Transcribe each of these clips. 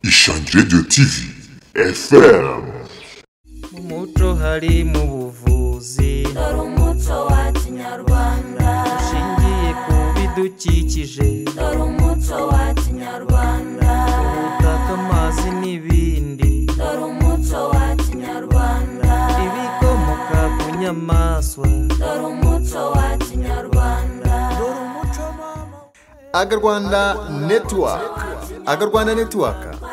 Ishangi Radio TV FM. Umuco hari mu buvuzi, dore umuco wa kinyarwanda ushingiye ku bidukikije, dore umuco wa kinyarwanda ubutaka, amazi n'ibindi, dore umuco wa kinyarwanda ibikomoka ku nyamaswa, dore umuco wa kinyarwanda. Agarwanda Network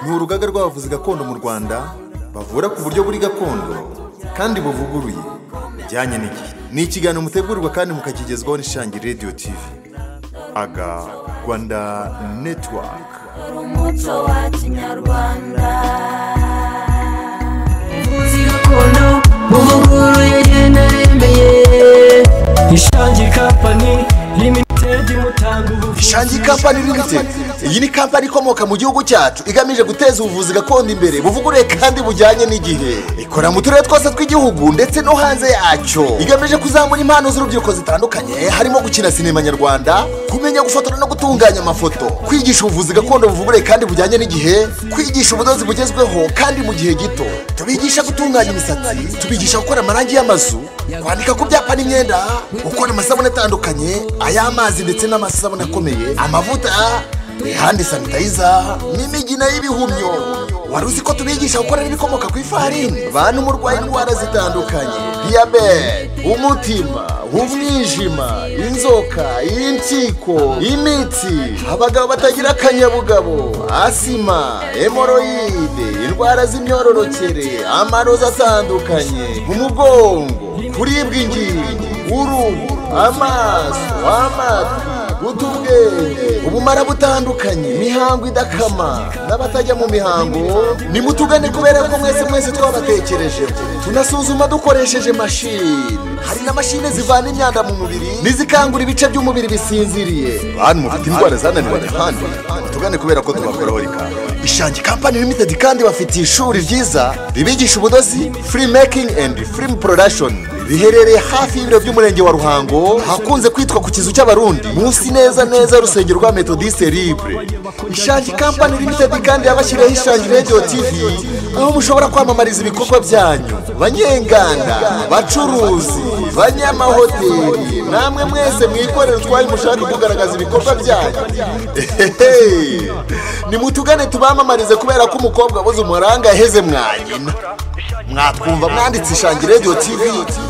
ni urugaga rw'abavuzi gakondo mu Rwanda bavura ku buryo buri gakondo kandi buvuguruye bijyanye n'igihe. Ni ikiganiro mutegurirwa kandi mukakigezwaho n'Ishangi Radio TV. Agarwanda Network. Dore umuco wa kinyarwanda. Ubuvuzi gakondo buvuguruye genda remeye. Ishangi Company Limited mutanga ubuvuzi. Ishangi Company Limited, iyi ni kampani ikomoka mu gihugu cyacu igamije guteza ubuvuzi gakondo imbere buvuguruye kandi bujyanye n'igihe. Ikora mu turere twose tw'igihugu ndetse no hanze yacyo. Igamije kuzamura impano z'urubyiruko zitandukanye, harimo gukina sinema nyarwanda, kumenya gufotora no gutunganya amafoto, kwigisha ubuvuzi gakondo buvuguruye kandi bujyanye n'igihe, kwigisha ubudozi bugezweho kandi mu gihe gito. Tubigisha gutunganya imisatsi, tubigisha gukora amarangi y'amazu, kwandika ku byapa n'imyenda, gukora amasabune atandukanye, ay'amazi ndetse n'amasabune akomeye, amavuta, hand sanitizer n'imigina y'ibihumyo. Wari uzi ko tubigisha gukora ibikomoka ku ifarini, bantu murwaye indwara zitandukanye, diabete, umutima, umwijima, inzoka, impyiko, imitsi, abagabo batagira akanyabugabo, asima, hemoroide, indwara z'imyororokere, amarozi atandukanye, umugongo, kuribwa ingingo, uruhu, amaso, amatwi, utubwenge, ubumara butandukanye, imihango idakama n'abatajya mu mihango, nimutugane kubera ko mwese twabatekereje. Tunasuzuma dukoresheje mashini, hari na mashine zivana imyanda mu mubiri n'izikangura ibice by'umubiri bisinziriye. Bantu mufite indwara zananiranye kandi tugane kubera ko tubakoraho rikanga. Ishangi Company Limited kandi bafitiye ishuri ryiza ribigisha ubudozi, free making and film production. Biherereye hafi y'ibiro by'umurenge wa Ruhango, hakunze kwitwa ku kizu cy'abarundi, munsi neza rusengero rwa Methodiste Libre. Ishangi Company Limited kandi yabashyiriyeho Ishangi Radio TV, aho mushobora kwamamariza ibikorwa byanyu. Banyenganda, bacuruzi, banyamahoteli, namwe mwese mwikorera utwaye mushaka kugaragaza ibikorwa byanyu. Nimutugane tubamamarize kubera ko umukobwa abuze umuranga yaheze mwanyina. Mwatwumva mwanditse Ishangi Radio TV,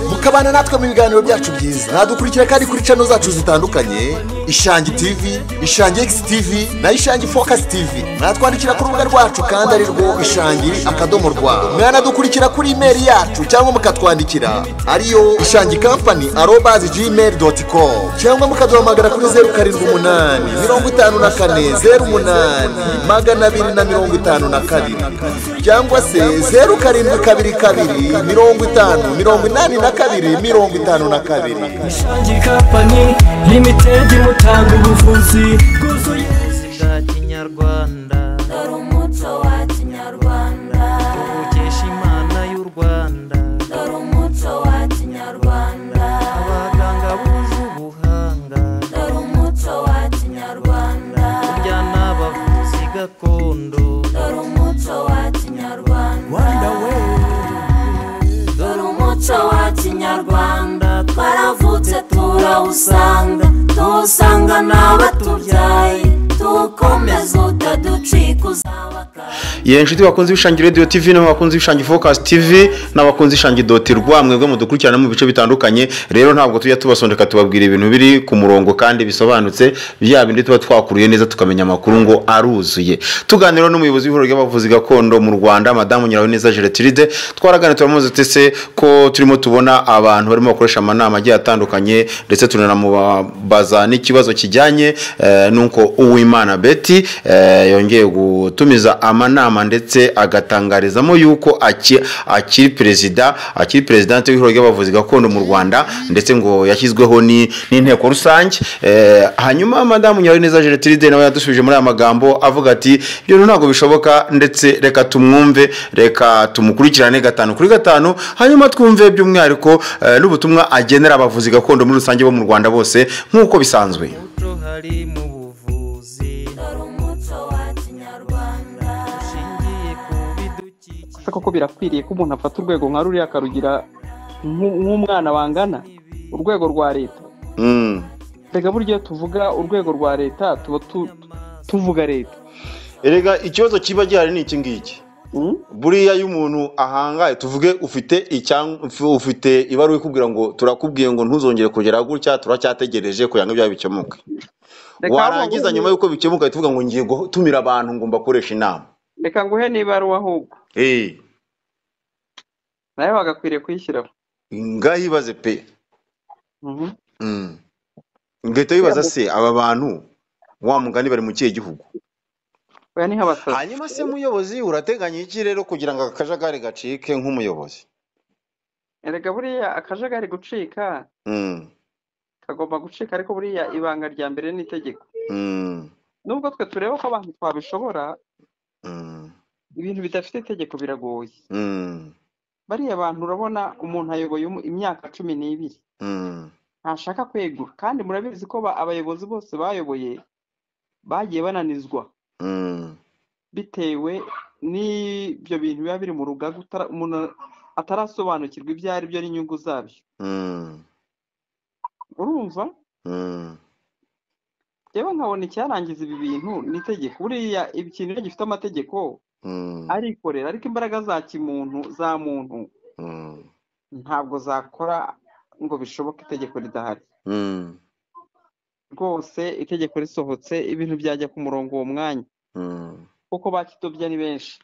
mukabana natwe mu biganiro byacu byiza. Nadukurikira kandi kuri channel zacu zitandukanye, Ishangi TV, Ishangi X TV na Ishangi Focus TV. Mwatwandikira ku rubuga rwacu kandi ari rwo ishangi.rw. Mwanadukurikira kuri email yacu cyangwa mukatwandikira ariyo ishangi-company@gmail.com, cyangwa mukaduhamagara kuri 078 54 08 252 cyangwa se 0722 50 Ishangi Company Limited mutanga ubuvuzi bwuzuye bwa kinyarwanda, Dore umuco wa kinyarwanda, tuvukisha Imana y'u Rwanda, dore umuco wa kinyarwanda, abaganga buje ubuhanga, dore umuco wa kinyarwanda, burya n'abavuzi gakondo, dore umuco wa kinyarwanda, dore umuco wa kinyarwanda, twaravutse turawusanga, tuwusanga n'abatubyaye, tukomeza utaducika uzabaka. Inshuti bakunze Ishangi Radio TV n'abakunze Ishangi Focus TV n'abakunze Ishangi.rw, mwebwe mudukurikirana mu bice bitandukanye. Rero ntabwo tujya tubasondeka tubabwira ibintu biri ku murongo kandi bisobanutse, bya bindi tuba twakuruye neza tukamenya amakuru ngo aruzuye. Tuganira n'umuyobozi w'ihuriro ry'abavuzi gakondo mu Rwanda, Madamu Nyirahabineza Gertrude. Twaraganira turamuze tese ko turimo tubona abantu barimo bakoresha amanama agiye atandukanye, ndetse tunanamubaza n'ikibazo kijyanye nuko Uwimana Betty yongeye gutumiza amanama ndetse agatangarizamo yuko akiri presidente w'ihuriro ry'abavuzi gakondo mu Rwanda, ndetse ngo yashyizweho n'inteko rusange. Hanyuma Madamu Nyirahabineza Gertrude nawe yadusubije muri aya magambo avuga ati ibyo ntabwo bishoboka, ndetse reka tumwumve, reka tumukurikirane 5 kuri 5, hanyuma twumve by'umwihariko n'ubutumwa agenera abavuzi gakondo muri rusange bo mu Rwanda bose nk'uko bisanzwe. umuco hari mu buvuzi, Dore umuco wa kinyarwanda, se koko birakwiriye ko umuntu afata urwego nka ruriya akarugira nk'umwana bangana urwego rwa leta. Rega buryo tuvuga urwego rwa leta tuba tuvuga leta. Erega ikibazo kiba gihari ni iki ngiki. Buriya y'umuntu ahangaye tuvuge ufite ibaruwa ikubwira ngo turakubwiye ngo ntuzongere kugera gutya turacyategereje kugira ngo ibyawe bikemuke. Warangiza nyuma yuko bikemuka tuvuga ngo ngiye gutumira abantu ngo mbakoresha inama. Reka nguhe n'ibaruwa ahubwo. Nawe bagakwiriye kuyishyiraho. Ngahibaze pe. Ngahita bibaza se aba bantu wa mugani bari mu kihe gihugu? Oya ni nk'abasazi. Hanyuma se muyobozi urateganya iki rero kugira ngo akajagari gacike nk'umuyobozi? Erega buriya akajagari gucika kagomba gucika, ariko buriya ibanga rya mbere ni itegeko. Nubwo twe tureba ko abantu twabishobora, ibintu bidafite itegeko biragoye. Bariya abantu urabona umuntu ayoboye imyaka 12 ntashaka kwegura, kandi murabizi ko abayobozi bose bayoboye bagiye bananizwa bitewe n'ibyo bintu biba biri mu rugaga umuntu atarasobanukirwa ibyo ari byo n'inyungu zabyo. Urumva? Yewe nkabona icyarangiza ibi bintu n'itegeko. Buriya ikintu gifite amategeko arikorera, ariko imbaraga za kimuntu za muntu ntabwo zakora ngo bishoboke itegeko ridahari. Rwose itegeko risohotse ibintu byajya ku murongo uwo mwanya, kuko bakitobya ni benshi.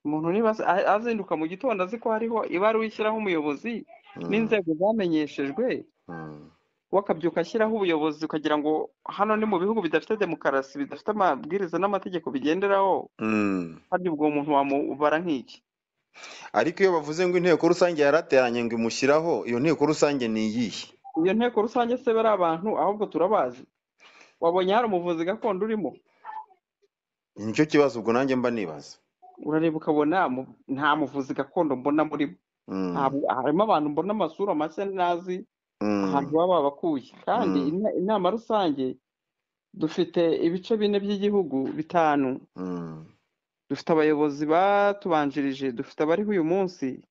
Umuntu niba azinduka mu gitondo azi ko hariho ibaruwa ishyiraho umuyobozi n'inzego zamenyeshejwe, wakabyuka ashyiraho ubuyobozi ukagira ngo hano ni mu bihugu bidafite demokarasi, bidafite amabwiriza n'amategeko bigenderaho, kandi ubwo muntu wamubara nk'iki. Ariko iyo bavuze ngo inteko rusange yarateranye ngo imushyiraho, iyo nteko rusange ni iyihe? Iyo nteko rusange se bari abantu ahubwo turabazi? Wabonye hari umuvuzi gakondo urimo? Nicyo kibazo ubwo nanjye mba nibaza. Urareba ukabona nta muvuzi gakondo mbona muri harimo abantu mbona amasura mashya nazi ahantu baba bakuye. Kandi inama rusange dufite ibice 4 by'igihugu 5. Dufite abayobozi batubanjirije, dufite abariho uyu munsi,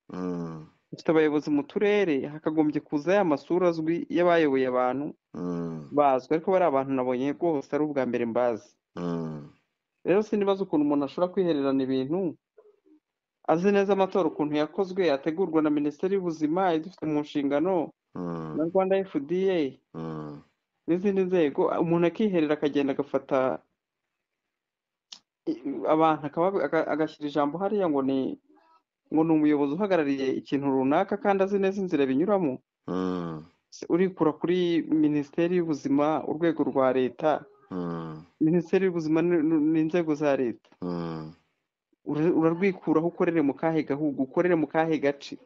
dufite abayobozi mu turere, hakagombye kuza ya masura azwi y'abayoboye abantu bazwi, ariko bari abantu nabonye rwose ari ubwa mbere mbazi. Rero sinibaza ukuntu umuntu ashobora kwihererana ibintu azi neza amatora ukuntu yakozwe, yategurwa na Minisiteri y'Ubuzima idufite mu nshingano na Rwanda FDA n'izindi nzego, umuntu akiherera akagenda agafata abantu agashyira ijambo hariya ngo ni umuyobozi uhagarariye ikintu runaka kandi azi neza inzira binyuramo. Urikura kuri Minisiteri y'Ubuzima, urwego rwa leta, Minisiteri y'Ubuzima n'inzego za leta, urarwikuraho ukorere mu kahe gahugu, ukorere mu kahe gace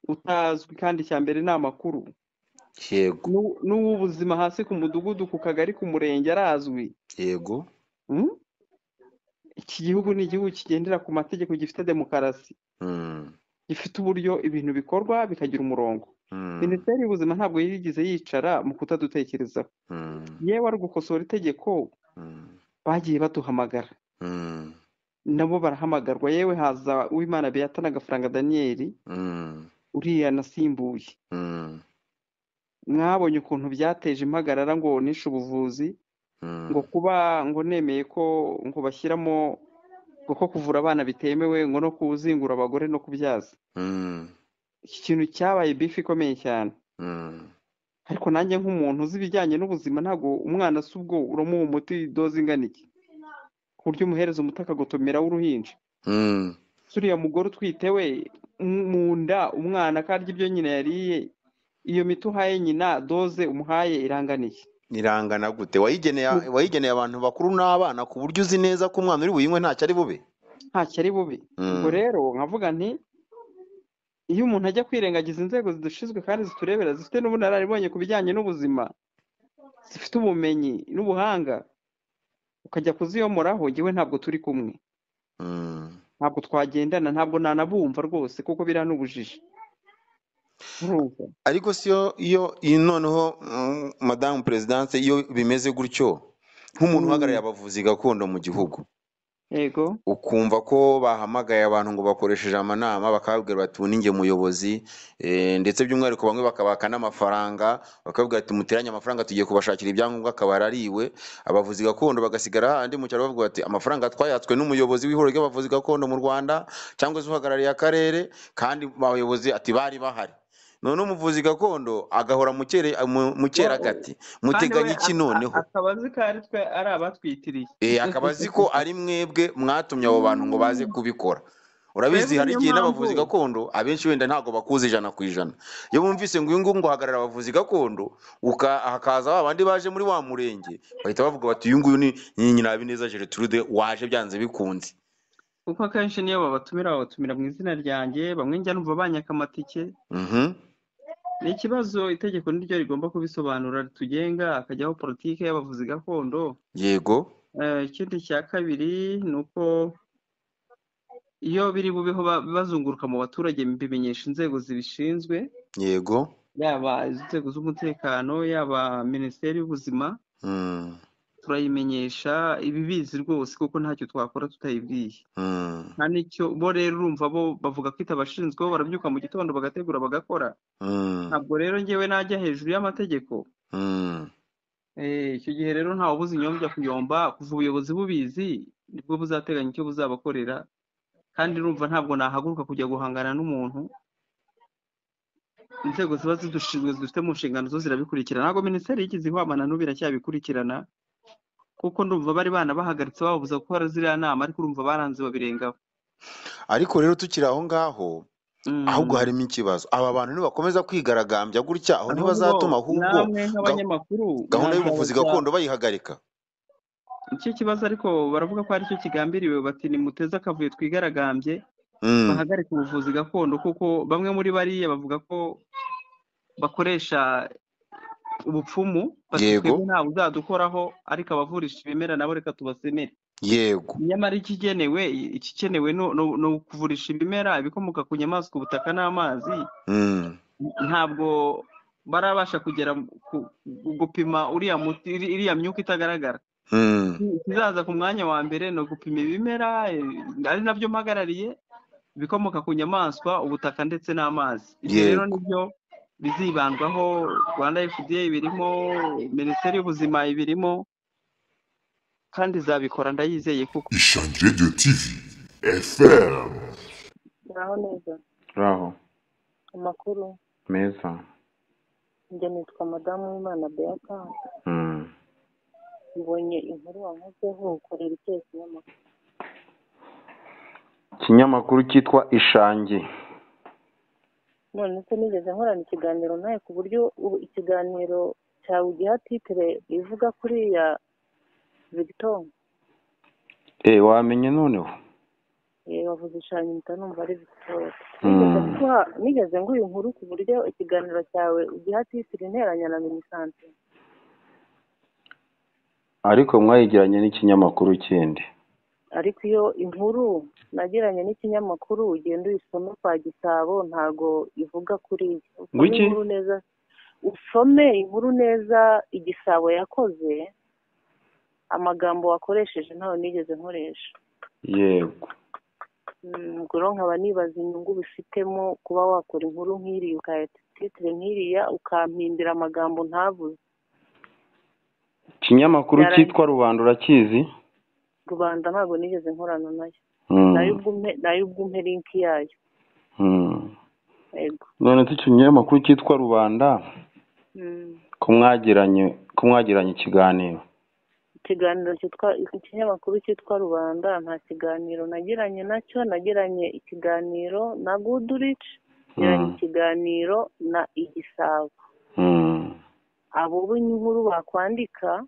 utazwi, kandi icya mbere ni amakuru. Yego. N'uw'ubuzima hasi ku mudugudu, ku kagari, ku murenge arazwi. Yego. Iki gihugu ni igihugu kigendera ku mategeko, gifite demokarasi, gifite uburyo ibintu bikorwa bikagira umurongo. Minisiteri y'Ubuzima ntabwo yigeze yicara mu kutadutekerezaho. Yewe ari gukosora itegeko bagiye baduhamagara, nabo barahamagarwa. Yewe haza Uwimana Beata na Gafaranga Daniel uriya nasimbuye. Mwabonye ukuntu byateje impagarara ngo nishe ubuvuzi, ngo kuba ngo nemeye ko ngo bashyiramo ko kuvura abana bitemewe, ngo no kuzingura abagore no kubyaza. Iki kintu cyabaye bifi ikomeye cyane. Ariko nanjye nk'umuntu uzi ibijyanye n'ubuzima, ntabwo umwana se ubwo uramuha umuti doze ingana iki ku buryo umuhereza umuti akagotomera w'uruhinja? Suriya mugore utwite we mu nda umwana akarya ibyo nyina yariye, iyo miti uhaye nyina doze umuhaye iranganiye? Irangana gute? Wayigeneye abantu bakuru n'abana ku buryo uzi neza ko umwana uri buyinywe ntacyo ari bube? Ntacyo ari bube. Ubwo rero nkavuga nti iyo umuntu ajya kwirengagiza inzego zidushizwe kandi ziturebera, zifite n'ubunararibonye ku bijyanye n'ubuzima, zifite ubumenyi n'ubuhanga, ukajya kuziyomoraho, njyewe ntabwo turi kumwe. Ntabwo twagendana, ntabwo nanabumva rwose, kuko biriya n'ubujiji. Ariko siyo iyo noneho Madame Presidente, iyo bimeze gutyo nk'umuntu uhagarariye abavuzi gakondo mu gihugu, yego ukumva ko bahamagaye abantu ngo bakoresheje amanama bakababwira bati ubu ninjye muyobozi, ndetse by'umwihariko bamwe bakabaka n'amafaranga bakabwira ati muteranye amafaranga tugiye kubashakira ibyangombwa akaba arariwe. Abavuzi gakondo bagasigara hahandi mu cyaro bavuga bati amafaranga twayatswe n'umuyobozi w'ihuriro ry'abavuzi gakondo mu Rwanda cyangwa se uhagarariye akarere, kandi abayobozi ati bari bahari. None umuvuzi gakondo agahora mu cyeragati, muteganya iki noneho? akaba azi ko ari abatwitiriye, akaba azi ko ari mwebwe mwatumye abo bantu ngo baze kubikora. Urabizi hari igihe n'abavuzi gakondo abenshi wenda ntabwo bakuzi 100%. Iyo bumvise ngo uyu nguyu ngo hagarara abavuzi gakondo hakaza abandi baje muri wa murenge bahita bavuga bati uyu nguyu ni nyina Habineza Gertrude waje byanze bikunze. kuko akenshi niyo babatumira mu izina ryanjye, bamwe njya numva banyaka amatike. Ni ikibazo itegeko niryo rigomba kubisobanura ritugenga, akajyaho politike y'abavuzi gakondo. Yego. Ikindi cya kabiri ni uko iyo biri bubeho bazunguruka mu baturage bimenyesha inzego zibishinzwe. Yego. Yaba inzego z'umutekano, yaba minisiteri y'ubuzima, turayimenyesha ibibizi rwose kuko ntacyo twakora tutayibwiye. nta nicyo bo rero urumva bo bavuga ko itabashinzweho, barabyuka mu gitondo bagategura bagakora. Ntabwo rero ngewe najya hejuru y'amategeko. Icyo gihe rero ntawe ubuze inyombya kuyomba, kuva ubuyobozi bubizi nibwo buzateganya icyo buzabakorera, kandi urumva ntabwo nahaguruka kujya guhangana n'umuntu. Inzego ziba zidushinzwe dufite mu nshingano zo zirabikurikirana, ntabwo minisiteri y'igize ihwamana n'ubu iracyabikurikirana kuko ndumva bari bahagaritse babuza gukora ziriya nama, ariko urumva baranze babirengaho. Ariko rero tukiri aho ngaho ahubwo harimo ikibazo, aba bantu nibakomeza kwigaragambya gutya aho ntibazatuma ahubwo namwe nk'abanyamakuru gahunda y'ubuvuzi gakondo bayihagarika. Icyo kibazo ariko baravuga ko ari cyo kigambiriwe, bati nimuteze akavuyo twigaragambye bahagarika ubuvuzi gakondo, kuko bamwe muri bariya bavuga ko bakoresha ubupfumu, bati twebwe ntawe uzadukoraho, ariko abavurisha ibimera nabo reka tubasemere. Yego. Nyamara ikikenewe no kuvurisha ibimera ibikomoka ku nyamaswa, ubutaka n'amazi. Ntabwo barabasha kugera gupima iriya myuka itagaragara. Kizaza ku mwanya wa mbere no gupima ibimera, ari nabyo mpagarariye, ibikomoka ku nyamaswa, ubutaka ndetse n'amazi. Ibyo rero nibyo bizibandwaho. Rwanda FDA birimo, minisiteri y'ubuzima ibirimo, kandi zabikora ndayizeye kuko Ishangi Radio TV FM. Naho neza. Raho. Amakuru meza. Njye nitwa Madamu w'Imana Beata. Mbonye inkuru wankozeho ukorera iki kinyamakuru? Ikinyamakuru cyitwa Ishangi. None se nigeze nkorana ikiganiro nawe ku buryo ikiganiro cyawe ugiha titire ivuga kuri ya Victor? Wamenye noneho? Wavuze Ishangi mpita numva ari Victor. Nigeze nguha inkuru ku buryo ikiganiro cyawe ugiha titire interanya na Minisante. Ariko mwayigiranye n'ikinyamakuru kindi. Ariko iyo inkuru nagiranye n'ikinyamakuru ugenda uyisoma kwa Gisabo ntago ivuga kuri inkuru neza. Usome inkuru neza Igisabo yakoze, amagambo wakoresheje ntaho nigeze nkoresha. Yego. Ubwo nkaba nibaza inyungu bifitemo kuba wakora inkuru nk'iriya ukayita titire nk'iriya ukampindira amagambo ntavuze. Ikinyamakuru cyitwa Rubanda urakizi? Rubanda ntabwo nigeze nkorana nayo. Nayo ubwo umpe link yayo. Yego. None ikinyamakuru cyitwa Rubanda ko mwagiranye ikiganiro? Ikinyamakuru cyitwa Rubanda nta kiganiro nagiranye nacyo. Nagiranye ikiganiro na Goodrich, nagiranye ikiganiro na Igisabo. Abo b'inkuru bakwandika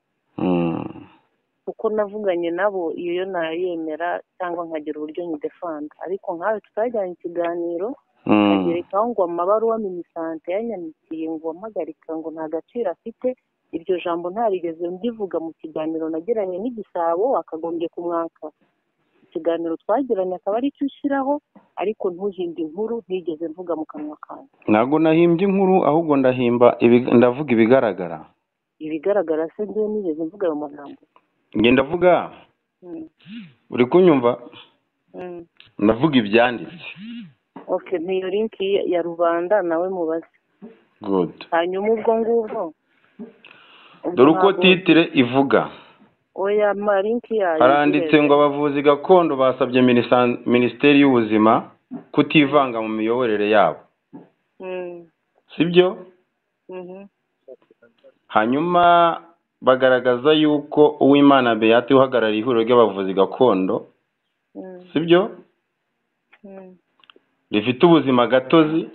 uko navuganye nabo iyo nayemera cyangwa nkagira uburyo nyidefanda, ariko nkawe tutajyanye ikiganiro agerekaho ngo amabaruwa Minisante yanyandikiye ngo mpagarika ngo nta gaciro afite. Iryo jambo ntarigeze ndivuga mu kiganiro nagiranye n'Igisabo, akagombye kumwaka. Ikiganiro twagiranye akaba ari cyo ushyiraho, ariko ntuhimbe inkuru ntigeze mvuga mu kanwa kanjye. Ntabwo nahimbye inkuru, ahubwo ndavuga ibigaragara. Ibigaragara se ngiye nigeze mvuga ayo magambo? Nge ndavuga uri kunyumva ndavuga ibyanditse okay niyo link ya rubanda nawe mubaze good hanyuma ubwo ngubwo dore uko titire ivuga oya marinki yayo haranditse ngo abavuzi gakondo basabye minisiteri y'ubuzima kutivanga mu miyoborere yabo sibyo hanyuma bagaragaza yuko Uwimana Beate uhagarariye ihuriro ry'abavuzi gakondo sibyo rifite ubuzima gatozi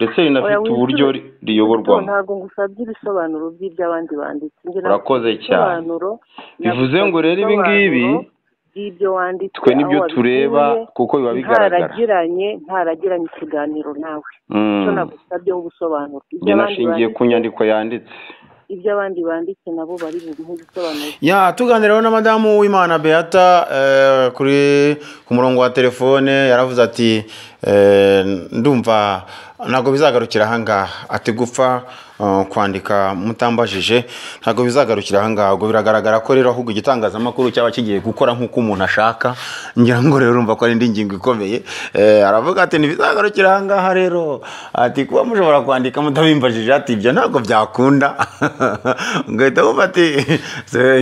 ndetse rinafite uburyo riyoborwamo ntabwo ngusabye ibisobanuro by'iby'abandi banditse urakoze cyane bivuze ngo rero ibi ngibi ibyo wanditse twe nibyo tureba kuko biba bigaragara ntaragiranye ikiganiro nawe icyo nagusabye ubusobanuro njye nashingiye ku nyandiko yanditse ibyo abandi banditse nabo bari bubihe bisobanuro ya tuganiraho na madamu Uwimana Beate ku murongo wa telefone yaravuze ati ndumva ntabwo bizagarukira ahangaha ati gupfa kwandika mutambajije ntabwo bizagarukira ahangaha ubwo biragaragara ko rero ahubwo igitangazamakuru cyaba kigiye gukora nk'uko umuntu ashaka ngira ngo rero urumva ko ari indi ngingo ikomeye aravuga ati ntibizagarukira ahangaha rero ati kuba mushobora kwandika mutabimbajije ati ibyo ntabwo byakunda ngahita wumva ati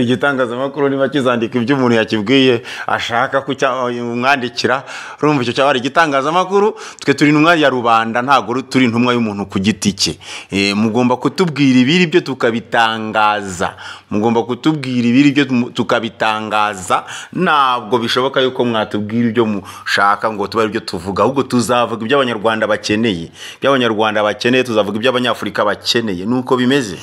igitangazamakuru niba kizandika ibyo umuntu yakibwiye ashaka kumwandikira urumva icyo cyaba ari igitangazamakuru twe turi intumwa ya rubanda ntabwo turi intumwa y'umuntu ku giti cye mugomba kutubwira ibiri byo tukabitangaza ntabwo bishoboka yuko mwatubwira ibyo mushaka ngo tuba ibyo tuvuga ahubwo tuzavuga ibyo abanyarwanda bakeneye tuzavuga ibyo abanyafurika bakeneye nuko bimeze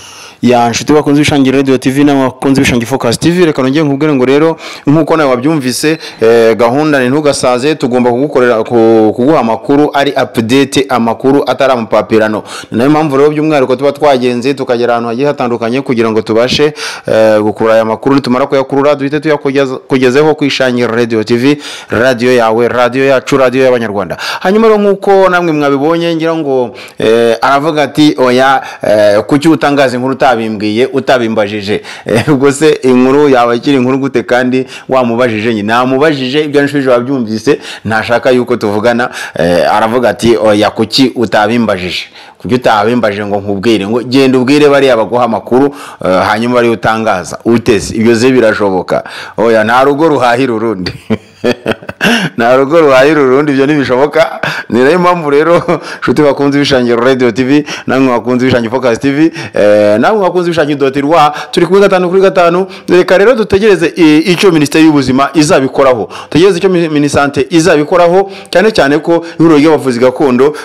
ya nshuti bakunze Bishangi Radio TV n'abakunze Bishangi Focus TV reka nongeye nkubwire ngo rero nkuko nawe wabyumvise gahunda ni ntugasaze tugomba kuguha amakuru ari update amakuru atari amapapirano nayo mpamvu rero by'umwihariko tuba twagenze tukagera ahantu hagiye hatandukanye kugira ngo tubashe gukura aya makuru nitumara kuyakurura duhite tuyakugezeho ku Bishangi Radio TV radio yawe radio yacu radio y'abanyarwanda hanyuma rero nkuko namwe mwabibonye ngira ngo aravuga ati oya kuki utangaza inkuru utabimbajije ubwo se inkuru yawe ikiri inkuru gute kandi wamubajije nyine namubajije ibyo nshuje wabyumvise ntashaka yuko tuvugana aravuga ati oya kuki utabimbajije ngo nkubwire ngo genda ubwire bari abaguha amakuru hanyuma bari utangaza utese ibyo ze birashoboka oya nta rugo ruhahira urundi ibyo ntibishoboka ni nayo mpamvu rero nshuti bakunze Bishangi Radio TV namwe bakunze Bishangi Focus TV namwe bakunze Bishangi Dotirwa turi kuri 5 reka rero dutegereze icyo minisiteri y'ubuzima izabikoraho tutegereze icyo minisante izabikoraho cyane ko ihuriro ry'abavuzi gakondo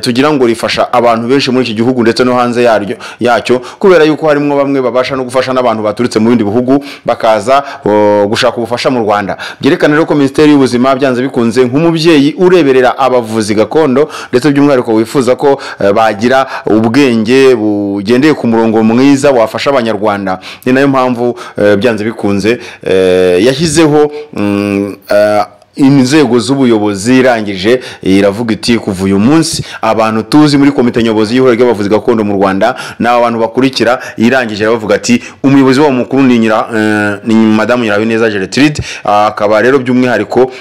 tugira ngo rifasha abantu benshi muri iki gihugu ndetse no hanze yacyo kubera yuko harimo bamwe babasha no gufasha n'abantu baturutse mu bindi bihugu bakaza gushaka ubufasha mu Rwanda byerekana rero ko minisiteri y'ubuzima byanze bikunze nk'umubyeyi ureberera abavuzi gakondo ndetse by'umwihariko wifuza ko bagira ubwenge bugendeye ku murongo mwiza wafasha abanyarwanda ni nayo mpamvu byanze bikunze yashyizeho inzego z'ubuyobozi irangije iravuga iti kuva uyu munsi abantu tuzi muri komite nyobozi y'ihuriro ry'abavuzi gakondo mu Rwanda n'aba bantu bakurikira irangije iravuga ati umuyobozi wa mukuru ni Madame Nyirabineza Gertrude akaba rero by'umwihariko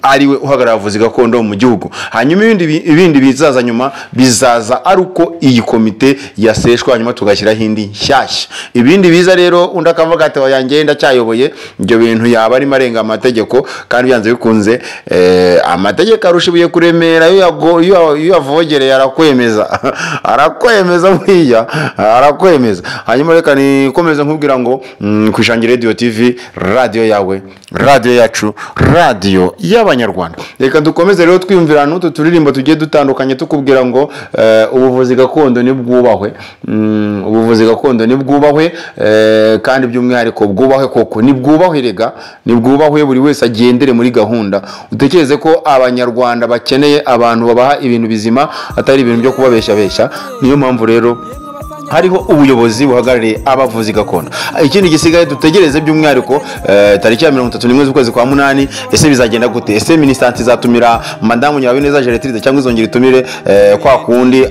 ariwe uhagarara abavuzi gakondo mu gihugu hanyuma ibindi bizaza nyuma bizaza ari uko iyi komite yaseshwa hanyuma tugashyiraho indi nshyashya ibindi biza rero undi akavuga ati wayangenda cyayoboye ibyo bintu yaba ari marenga amategeko kandi byanze bikunze amategeko arushibuye kuremera iyo yavogereye arakwemeza buriya hanyuma reka nikomeza nkubwira ngo ku Bishangi Radio TV radio yawe radio yacu radio y'abanyarwanda reka dukomeze rero twiyumvira n'utu turirimbo tugiye dutandukanye tukubwira ngo ubuvuzi gakondo nibwubahwe kandi by'umwihariko bwubahwe koko nibwubahwe buri wese agendere muri gahunda utekereze ko abanyarwanda bakeneye abantu babaha ibintu bizima atari ibintu byo kubabeshya niyo mpamvu rero hariho ubuyobozi buhagarariye abavuzi gakondo. Ikindi gisigaye dutegereze by'umwihariko tariki ya 31 z'ukwezi kwa munani, ese bizagenda gute? Ese ministanti zatumira madamu Nyabineza Gertrude cyangwa izongera itumire kwa kundi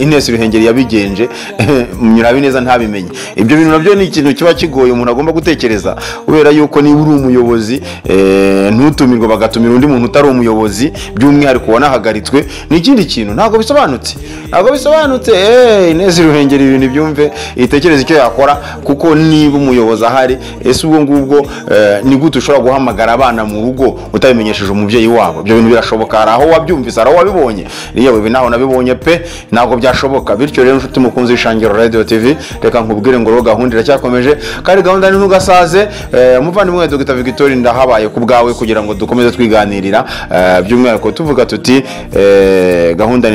Ines Ruhengeri yabigenje Nyabineza ntabimenye. Ibyo bintu nabyo ni ikintu kiba kigoye umuntu agomba gutekereza, kubera yuko niba uri umuyobozi ntutumirwa bagatumira undi muntu utari umuyobozi, by'umwihariko wanahagaritswe, ni ikindi kintu ntabwo bisobanutse. Ines Ruhengeri ibintu byumve itekereza icyo yakora, kuko niba umuyobozi ahari, ese ubwo ngubwo ni gute ushobora guhamagara abana mu rugo utabimenyesheje umubyeyi wabo? Ibyo bintu birashoboka? Hari aho wabyumvise, hari aho wabibonye? Yewe naho nabibonye pe, ntabwo byashoboka. Bityo rero nshuti mukunzi w'Ishangiro Radio TV, reka nkubwire ngo gahunda iracyakomeje, kandi gahunda ni ntugasaze. Umuvandimwe Dr. Victoire ndahabaye ku bwawe kugira ngo dukomeze twiganirira, by'umwihariko tuvuga tuti gahunda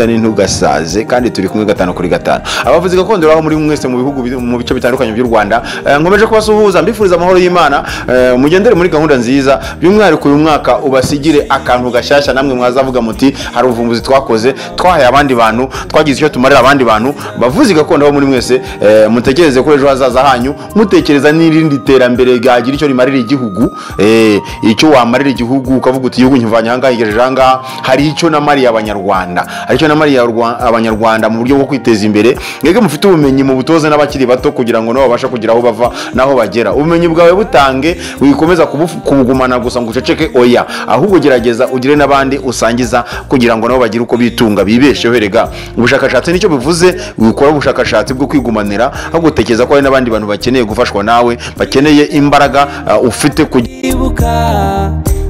ni ntugasaze, kandi turi kumwe 5 kuri 5. Abavuzi gakondo baho muri mwese mu bihugu mu bice bitandukanye by'u Rwanda, nkomeje kubasuhuza mbifuriza amahoro y'Imana, mugendere muri gahunda nziza, by'umwihariko uyu mwaka ubasigire akantu gashyashya, namwe mwazavuga muti hari ubuvumbuzi twakoze, twahaye abandi bantu, twagize icyo tumarira abandi bantu. Bavuzi gakondo bo muri mwese, mutekereze ko ejo hazaza hanyu, mutekereza n'irindi terambere ryagira icyo rimarira igihugu, icyo wamarira igihugu ukavuga uti igihugu nkivanye aha ngaha igejeje aha ngaha, hari icyo namariye abanyarwanda mu buryo bwo kwiteza imbere. Mwebwe mufite ubumenyi mu butoze n'abakiri bato kugira ngo nabo babashe kugira aho bava naho bagera. Ubumenyi bwawe butange, wikomeza kubugumana gusa ngo uceceke, oya, ahubwo gerageza ugire n'abandi usangiza kugira ngo nabo bagire uko bitunga bibesheho. Erega ubushakashatsi nicyo bivuze, wikora ubushakashatsi bwo kwigumanira, ahubwo utekereza ko hari n'abandi bantu bakeneye gufashwa nawe, bakeneye imbaraga ufite kugibuka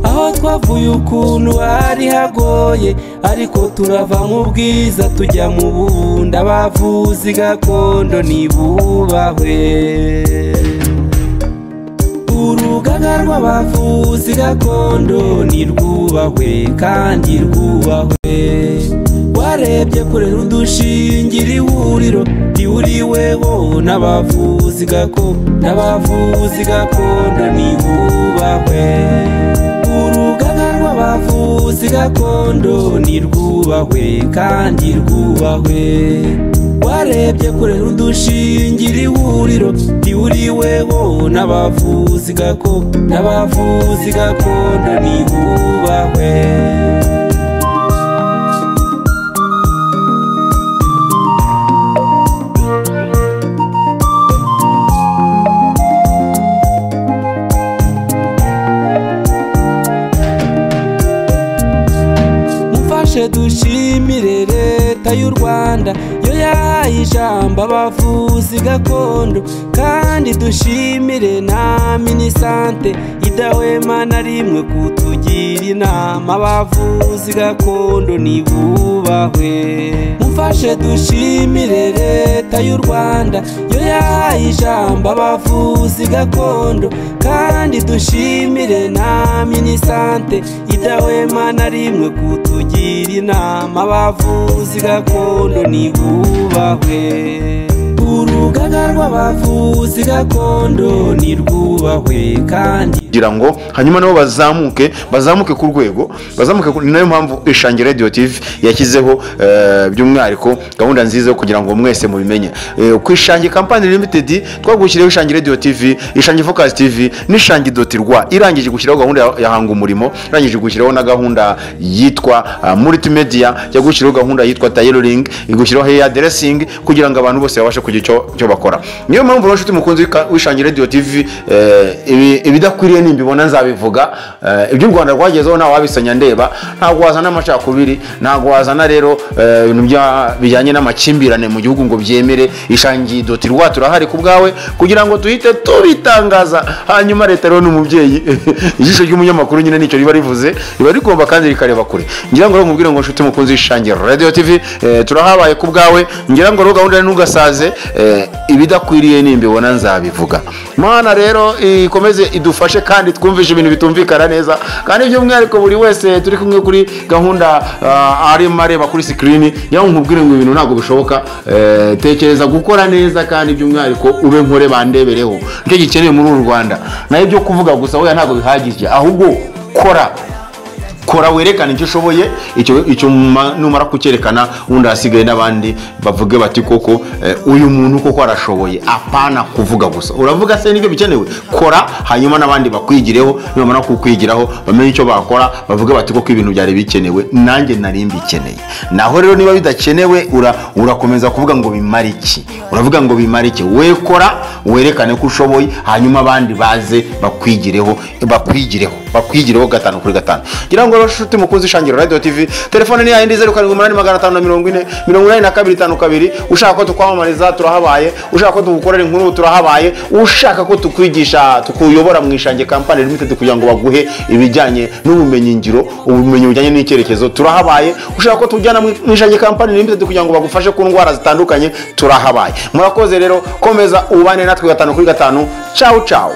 aho twavuye ukuntu hari hagoye, ariko turava mu bwiza tujya mu bundi. Abavuzi gakondo nibubahwe, urugaga rw'abavuzi gakondo nirwubahwe kandi rwubahwe. Warebye kure rudushingira ihuriro rihuriweho n'abavuzi gakondo nibubahwe. Urugaga rw'abavuzi gakondo nirwubahwe kandi rwubahwe. Warebye kure rudushingira ihuriro rihuriweho n'abavuzi gakondo nibubahwe. Dushimire leta y'u Rwanda yo yahaye ijambo abavuzi gakondo, kandi dushimire na minisante idahwema na rimwe kutugira inama. Abavuzi gakondo nibubahwe, mufashe dushimire leta y'u Rwanda yo yahaye ijambo abavuzi gakondo, kandi dushimire na minisante idahwema na rimwe kutugira inama. Abavuzi gakondo nibubahwe, urugaga rw'abavuzi gakondo nirwubahwe kandi kugira ngo hanyuma nabo bazamuke ku rwego, ni nayo mpamvu Ishangiro Radio TV yashyizeho by'umwihariko gahunda nziza yo kugira ngo mwese mubimenye. Ku Ishangi Company Limited twagushyiriyeho Ishangiro Radio TV, Ishangi Focus TV n'Ishangi.rwa, irangije gushyiraho gahunda ya hanga umurimo, irangije gushyiraho na gahunda yitwa multimedia, yagushyiraho gahunda yitwa tailoring, igushyiraho hair dressing, kugira ngo abantu bose babashe kugira icyo bakora. Niyo mpamvu rero nshuti mukunzi w'Ishangiro Radio TV, ibidakwiriye nimbibona nzabivuga. Ibyo u Rwanda rwagezeho nawe wabisanya ndeba, ntabwo wazana amacakubiri, ntabwo wazana rero ibintu bijyanye n'amakimbirane mu gihugu ngo byemere. Ishangi.rwa turahari ku bwawe kugira ngo tuhite tubitangaza. Hanyuma leta rero n'umubyeyi, ijisho ry'umunyamakuru nyine nicyo riba rivuze, riba rigomba kandi rikareba kure. Ngira ngo nkubwire ngo nshuti mukunzi w'Ishangiro Radio TV, turahabaye ku bwawe. Ngira ngo gahunda ntugasaze, ibidakwiriye nimbibona nzabivuga. Mana rero ikomeze idufashe kandi twumvishe ibintu bitumvikana neza, kandi by'umwihariko buri wese turi kumwe kuri gahunda arimo areba kuri screen, yaho nkubwire ngo ibintu ntabwo bishoboka. Tekereza gukora neza, kandi by'umwihariko ube nkore bandebereho, nicyo gikeneye muri uru Rwanda. Nayo byo kuvuga gusa oya ntabwo bihagije, ahubwo kora werekane icyo ushoboye, icyo numara kucyerekana undi hasigaye n'abandi bavuge bati koko uyu muntu koko arashoboye, apana kuvuga gusa. Uravuga se nibyo bikenewe, kora hanyuma n'abandi bakwigireho, nibamara kukwigiraho bamenye icyo bakora, bavuge bati koko ibintu byari bikenewe, nanjye nari mbikeneye. Naho rero niba bidakenewe urakomeza kuvuga ngo bimara iki, uravuga ngo bimara iki. We kora werekane ko ushoboye, hanyuma abandi baze bakwigireho gatanu kuri gatanu. Ngira ngo rushuti mukunzi Ishangiro Radio TV, telefone ni ya 0785408252. Ushaka ko tukwamamariza turahabaye, ushaka ko tugukorera inkuru turahabaye, ushaka ko tukwigisha tukuyobora mu Ishange Company Limited kugira ngo baguhe ibijyanye n'ubumenyi ngiro, ubumenyi bujyanye n'icyerekezo turahabaye, ushaka ko tujyana mu Ishange Company Limited kugira ngo bagufashe ku ndwara zitandukanye turahabaye. Murakoze rero, komeza ubane natwe gatanu kuri gatanu. Ciao ciao.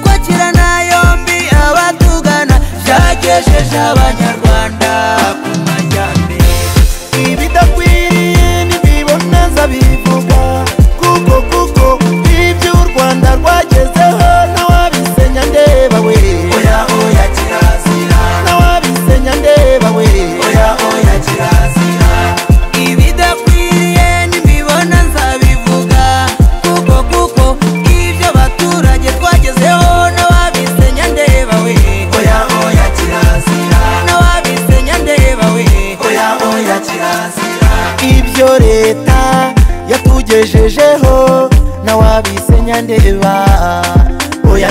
Kwakirana yombi abatugana byagejeje abanyarwanda ku majyambere. Ibidakwiriye ntibiboneza bivuga, kuko ibyo u Rwanda rwagezeho ntawabisenya ndeba we. Oya kirazira, ntawabisenya ndeba we. Oya kirazira. Ibidakwiriye ntibiboneza bivuga, kuko ibyo abaturage twagezeho ntawabisenya ndeba we. Oya kirazira, ntawabisenya ndeba we. Oya kirazira. Ibyo leta yatugejejeho ntawabisenya ndeba. Oya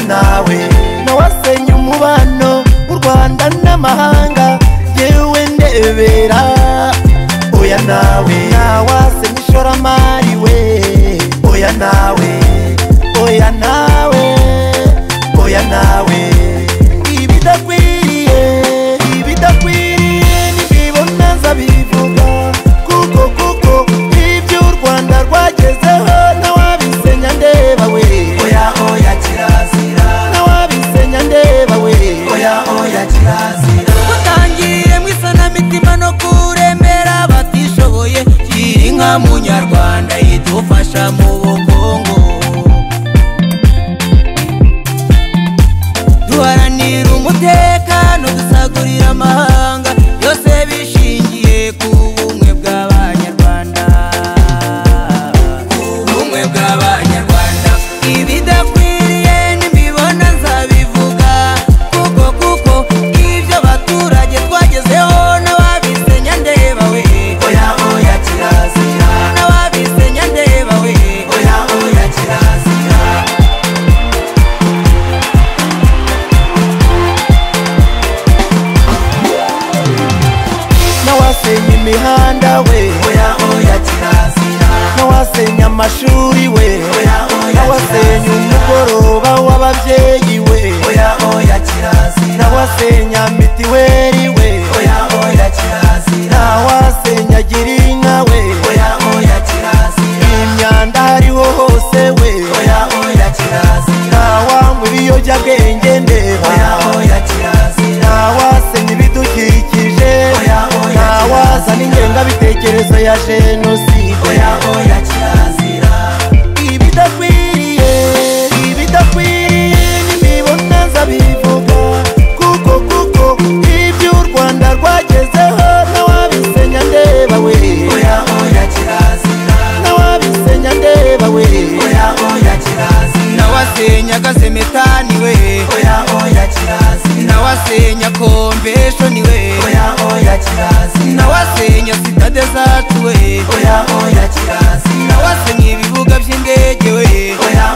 nawasenya umubano w'u Rwanda n'amahanga, yewe ndebera. Oya nawasenya ishoramari we. Oya nawe ibidakwiriye ntibiboneza bivuga, kuko ibyo u Rwanda rwagezeho ntawabisenya ndeba we. Oya kirazira, ntawabisenya ndeba we. Oya kirazira. Utangiye mu isanamitima no kuremera batishoboye, gira inka munyarwanda idufasha mu bukungu. Duharanira umutekano dusagurira amahanga, byose bishingiye ku bumwe bw'abanyarwanda. Ibidakwiriye ntibiboneza bivuga, kuko ibyo abaturage twagezeho ntawabisenya ndeba we. Oya kirazira, ntawabisenya ndeba we. Oya kirazira. Nawasenya imihanda we. Oya kirazira. Nawasenya amashuri we. Nawasenya umugoroba w'ababyeyi we. Oya kirazira. Nawasenya mitiweri we. Oya kirazira. Nawasenya girinka we. Oya kirazira. Imyanda hariho hose we. Oya kirazira. Nawanywa ibiyobyabwenge ndeba. Oya kirazira. Nawasenya ibidukikije. Nawazana ingengabitekerezo ya jenoside. Oya kirazira. Ibidakwiriye ntibiboneza bivuga, kuko ibyo u Rwanda rwagezeho ntawabisenya ndeba we. Oya kirazira, ntawabisenya ndeba we. Oya kirazira. Nawasenya gasemetani we. Oya kirazira. Nawasenya convention we. Oya kirazira. Nawasenya sitade zacu we. Oya kirazira. Nawasenya ibibuga by'indege we. Oya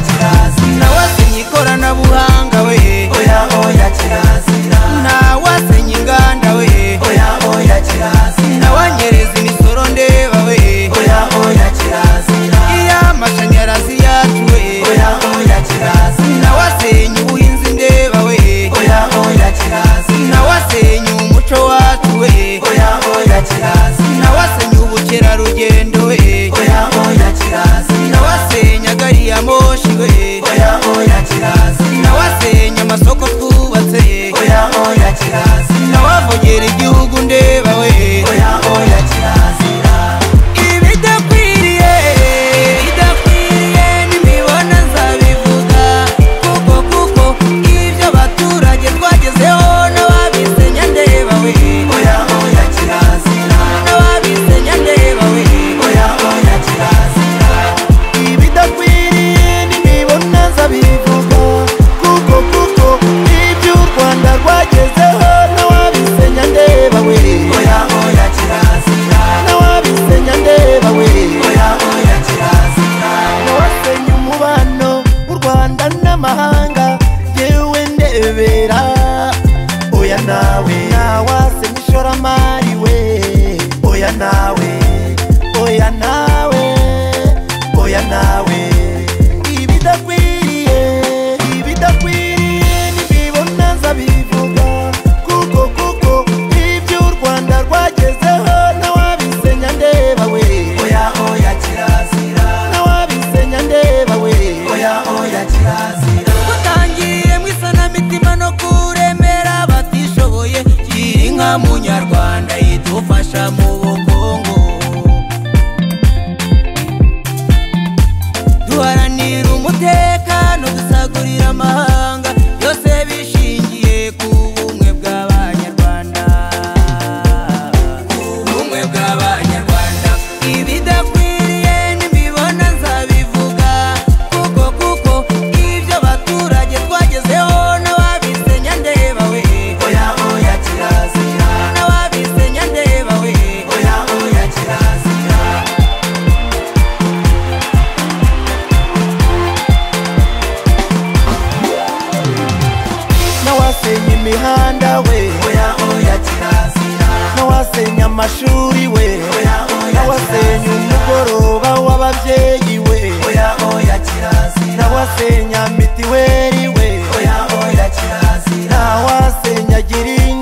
kirazira. Nawasenya ikoranabuhanga we. Oya kirazira. Nawasenya inganda we. Oya kirazira. Nawanyereza imisoro ndeba we. Oya kirazira. Iy'amashanyarazi yacu we. Oya kirazira. Nawasenya ubuhinzi ndeba we. Oya kirazira. Nawasenya umuco wacu we. Oya kirazira. Nawasenya ubukerarugendo we. Oya kirazira. Nawasenya gari ya moshi mahanga yewe ndebera oya nawe nawasenya ishoramari we oya nawe oya nawe oya nawe ibidakwiriye nibibona nzabivuga kuko ibyo u Rwanda rwagezeho nawabisenya ndeba we oya kirazira nawabisenya ndeba we oya kirazira utangiye mwisanamitima no kuremera batishoboye gira inka munyarwanda idufasha mu bukungu duharanira umutekano dusagurira amahanga byose bishingiye ku bumwe bw'abanyarwanda ubumwe bw'abanyarwanda ibidakwiriye nibibona nzabivuga kuko ibyo abaturage twagezeho n'ababisenya ndeba we oya kirazira n'ababisenya ndeba we oya kirazira nawasenya imihanda we oya kirazira nawasenya amashuri we nawasenya umugoroba w'ababyeyi we oya kirazira nawasenya mitiweri we oya kirazira nawasenya girinka